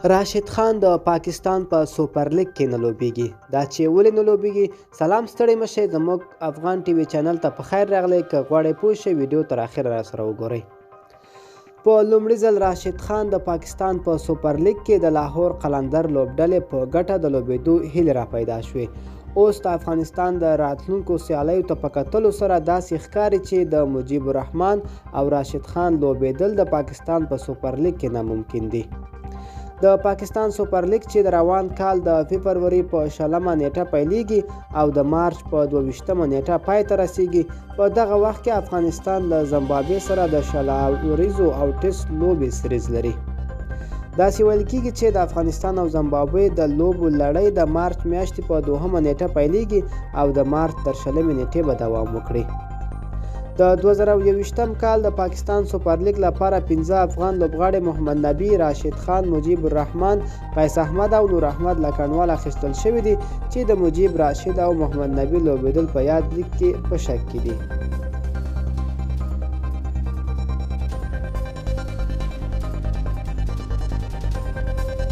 راشید خان د پاکستان په سوپر لیګ کې نه لوبیږي. دا چې ولې نه لوبیږي؟ سلام ستړي مشه، زموږ افغان ټي وي چینل ته په خیر راغلی. که غواړئ پوه شئ ویډیو تر اخره راسره وګورئ. په لومړي ځل راشید خان د پاکستان په سوپر لیګ کې د لاهور قلندر لوبډلې په ګټه د لوبېدو هیلې را پیدا شوې. اوس د افغانستان د راتلونکو سیالیو ته په کتلو سره داسې ښکاري چې د مجیب الرحمن او راشید خان لوبېدل د پاکستان په سوپر لیګ کې ناممکن دي. د پاکستان سوپر لیګ چې د روان کال د فبروري په 20 نیټه پیلیږي او د مارچ په 22 نیټه پای ته رسیږي. په دغه وخت کې افغانستان له زمبابوې سره د شلوریزو او ټیسټ لوبې سریز لري. داسې ویل کېږي چې د افغانستان او زمبابوې د لوبو لړۍ د مارچ میاشتې په 2 نیټه پیلیږي او د مارچ تر 20 نیټې به دوام وکړي. د 2021 کال د پاکستان سوپر لیګ لپاره 15 افغان لوبغاړي محمد نبی، راشید خان، مجیب الرحمن، قیس احمد او نور احمد له کنډوال اخیستل شوي دي چې د مجیب، راشید او محمد نبی لوبېدل په یاد لیګ کې په شک کې دي.